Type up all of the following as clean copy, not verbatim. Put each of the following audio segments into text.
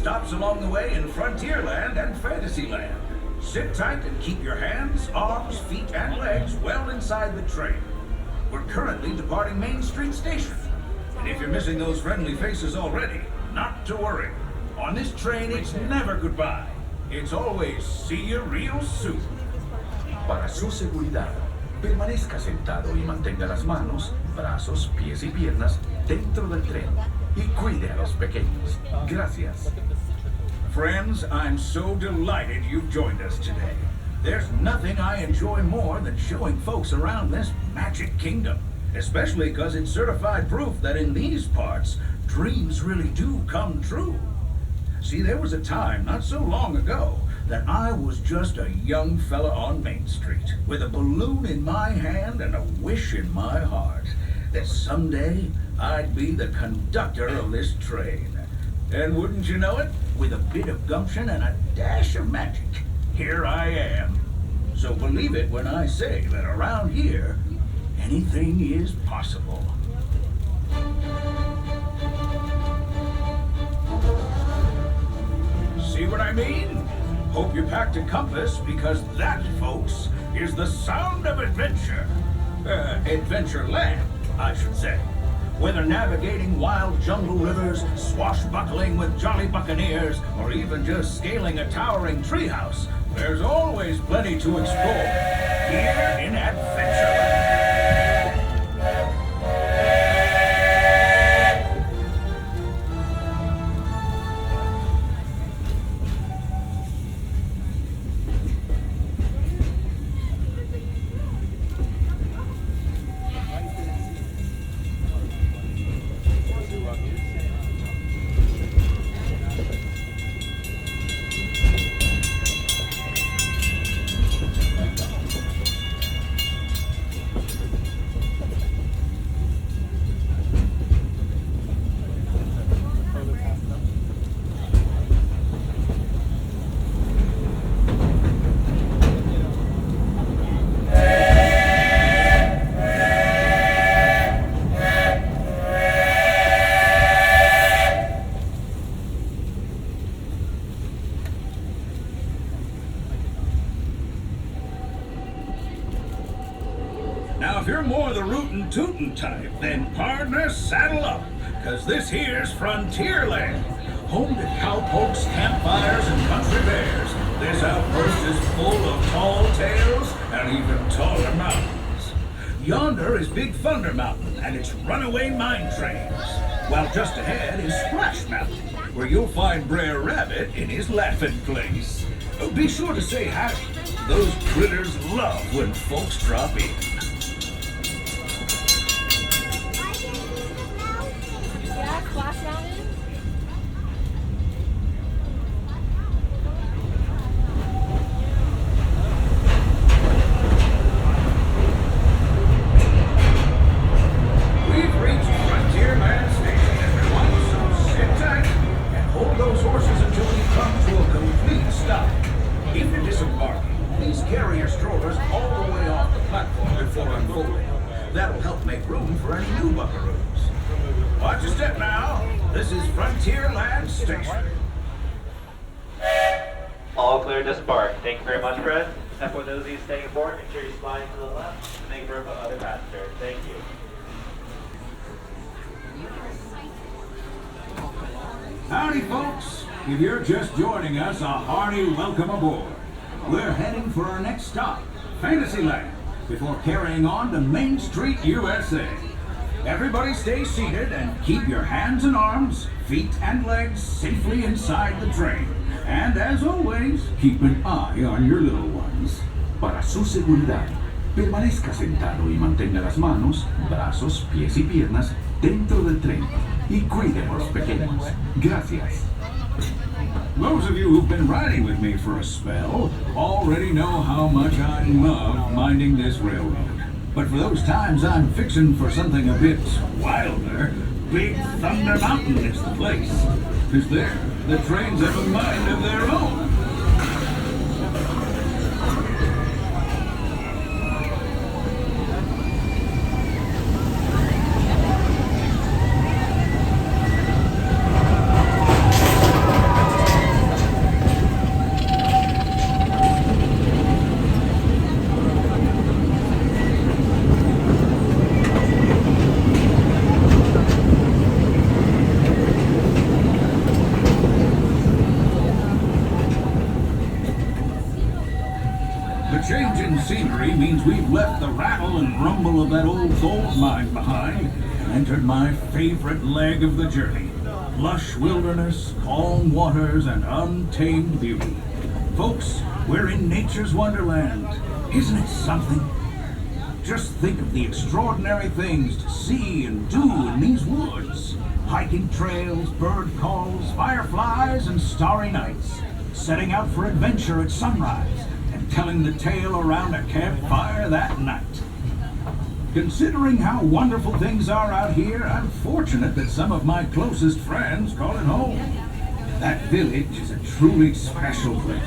stops along the way in Frontierland and Fantasyland. Sit tight and keep your hands, arms, feet, and legs well inside the train. We're currently departing Main Street Station. And if you're missing those friendly faces already, not to worry. On this train, it's never goodbye. It's always see you real soon. Para su seguridad, permanezca sentado y mantenga las manos, brazos, pies y piernas dentro del tren. Y cuide a los pequeños. Gracias. Friends, I'm so delighted you've joined us today. There's nothing I enjoy more than showing folks around this magic kingdom, especially because it's certified proof that in these parts, dreams really do come true. See, there was a time not so long ago that I was just a young fella on Main Street with a balloon in my hand and a wish in my heart that someday I'd be the conductor of this train. And wouldn't you know it, with a bit of gumption and a dash of magic, here I am. So believe it when I say that around here, anything is possible. See what I mean? Hope you packed a compass, because that, folks, is the sound of adventure. Adventureland, I should say. Whether navigating wild jungle rivers, swashbuckling with jolly buccaneers, or even just scaling a towering treehouse, there's always plenty to explore here in Adventureland. Now, if you're more the rootin' tootin' type, then partner, saddle up, cause this here's Frontierland. Home to cowpokes, campfires, and country bears, this outpost is full of tall tales and even taller mountains. Yonder is Big Thunder Mountain and its runaway mine trains, while just ahead is Splash Mountain, where you'll find Brer Rabbit in his laughing place. Be sure to say howdy. Those critters love when folks drop in. Splash Mountain? We've reached Frontierland Station, everyone, so sit tight and hold those horses until we come to a complete stop. If you're disembarking, please carry your strollers all the way off the platform before unfolding. That'll help make room for any new buckaroos. Watch your step now. This is Frontierland Station. All clear to disembark. Thank you very much, Fred. And for those of you staying aboard, make sure you slide to the left and make room for other passengers. Thank you. Howdy, folks. If you're just joining us, a hearty welcome aboard. We're heading for our next stop, Fantasyland, before carrying on to Main Street, U.S.A. Everybody stay seated and keep your hands and arms, feet and legs safely inside the train. And as always, keep an eye on your little ones. Para su seguridad, permanezca sentado y mantenga las manos, brazos, pies y piernas dentro del tren. Y cuide a los pequeños. Gracias. Those of you who've been riding with me for a spell already know how much I love minding this railroad. But for those times I'm fixing for something a bit wilder, Big Thunder Mountain is the place. 'Cause there, the trains have a mind of their own. change in scenery means we've left the rattle and rumble of that old gold mine behind and entered my favorite leg of the journey. Lush wilderness, calm waters, and untamed beauty. Folks, we're in nature's wonderland. Isn't it something? Just think of the extraordinary things to see and do in these woods. Hiking trails, bird calls, fireflies, and starry nights. Setting out for adventure at sunrise and telling the tale around a campfire that night. Considering how wonderful things are out here, I'm fortunate that some of my closest friends call it home. That village is a truly special place.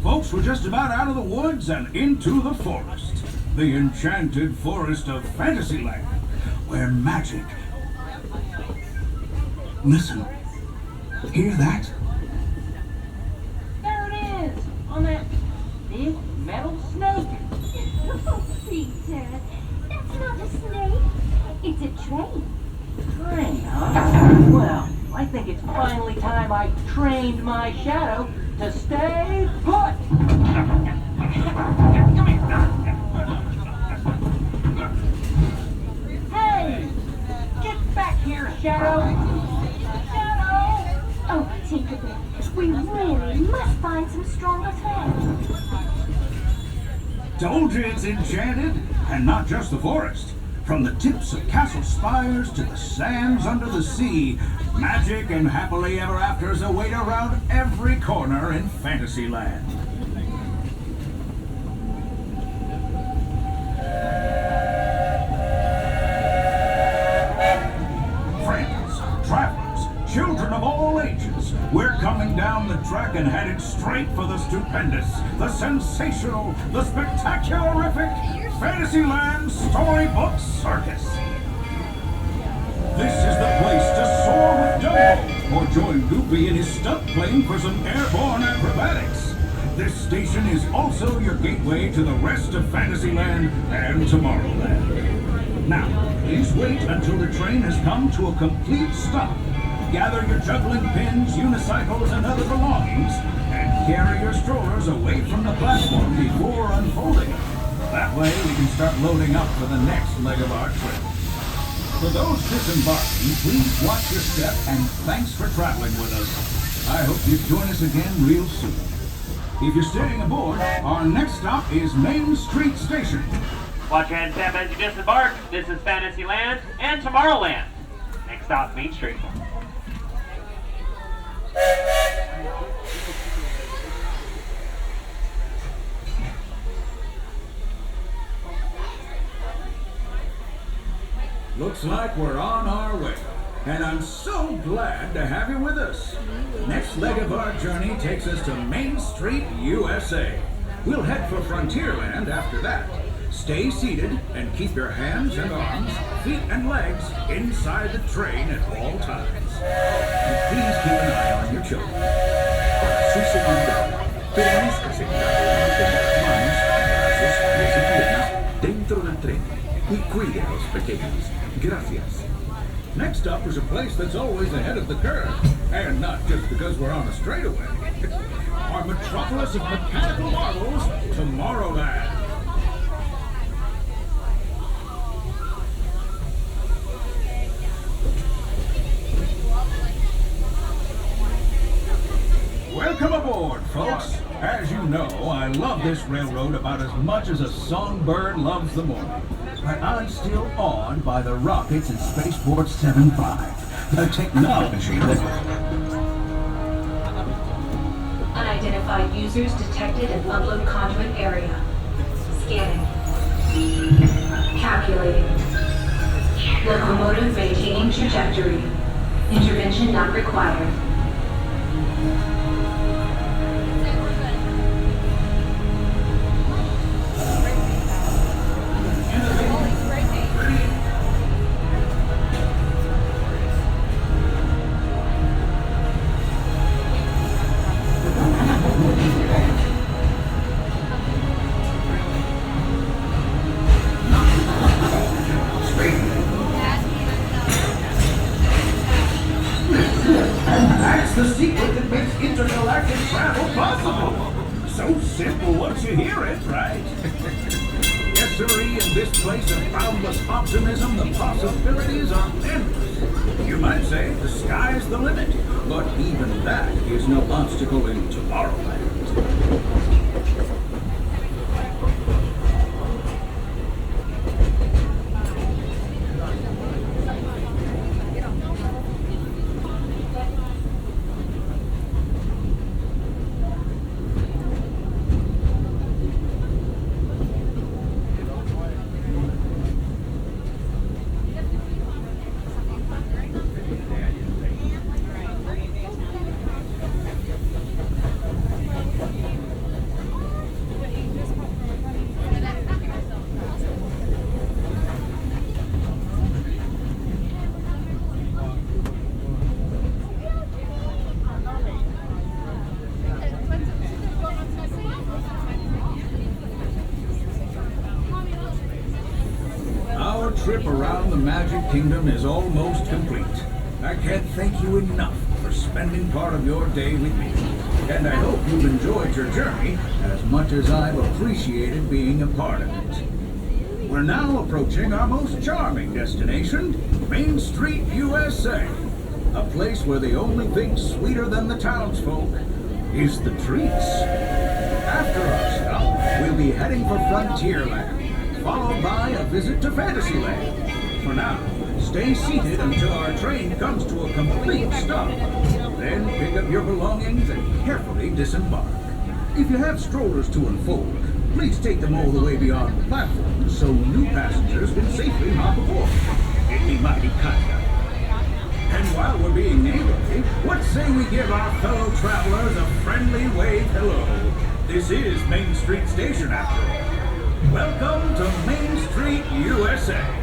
Folks, we're just about out of the woods and into the forest. The enchanted forest of Fantasyland, where magic... Listen. Hear that? There it is! On that big metal snake! Oh, Peter, that's not a snake. It's a train. Train, huh? Well, I think it's finally time I trained my shadow to stay put! Hey! Get back here, Shadow! Shadow! Oh, Tinkerbell, we really must find some stronger thread. Told you it's enchanted, and not just the forest. From the tips of castle spires to the sands under the sea, magic and happily ever afters await around every corner in Fantasyland. Friends, travelers, children of all ages, we're coming down the track and headed straight for the stupendous, the sensational, the spectacularific Fantasyland Storybook Circus. This is the place to soar with Dumbo, or join Goofy in his stunt plane for some airborne acrobatics. This station is also your gateway to the rest of Fantasyland and Tomorrowland. Now, please wait until the train has come to a complete stop. Gather your juggling pins, unicycles, and other belongings, and carry your strollers away from the platform before unfolding. That way we can start loading up for the next leg of our trip. For those disembarking, please watch your step and thanks for traveling with us. I hope you join us again real soon. If you're staying aboard, our next stop is Main Street Station. Watch your hand step as you disembark. This is Fantasyland and Tomorrowland. Next stop, Main Street. Looks like we're on our way, and I'm so glad to have you with us. Next leg of our journey takes us to Main Street, U.S.A. We'll head for Frontierland after that. Stay seated and keep your hands and arms, feet and legs inside the train at all times. And please keep an eye on your children. Para su seguridad, permanezca sentado y mantenga las manos, brazos, pies y piernas dentro del tren y cuide a los pequeños. Gracias. Next up is a place that's always ahead of the curve, and not just because we're on a straightaway. Our metropolis of mechanical marvels, Tomorrowland. Welcome aboard, folks. As you know, I love this railroad about as much as a songbird loves the morning. But I'm still awed by the rockets in Spaceport 75. The technology that... Unidentified users detected in upload conduit area. Scanning. Calculating. Locomotive maintaining trajectory. Intervention not required. The secret that makes intergalactic travel possible. So simple once you hear it, right? Yes, sirree, in this place of boundless optimism, the possibilities are endless. You might say the sky's the limit, but even that is no obstacle in Tomorrowland. Our trip around the Magic Kingdom is almost complete. I can't thank you enough for spending part of your day with me. And I hope you've enjoyed your journey as much as I've appreciated being a part of it. We're now approaching our most charming destination, Main Street, U.S.A. A place where the only thing sweeter than the townsfolk is the treats. After our stop, we'll be heading for Frontierland, followed by a visit to Fantasyland. For now, stay seated until our train comes to a complete stop. Then pick up your belongings and carefully disembark. If you have strollers to unfold, please take them all the way beyond the platform so new passengers can safely hop aboard. It'd be mighty kind of. And while we're being neighborly, what say we give our fellow travelers a friendly wave hello? This is Main Street Station after all. Welcome to Main Street, USA.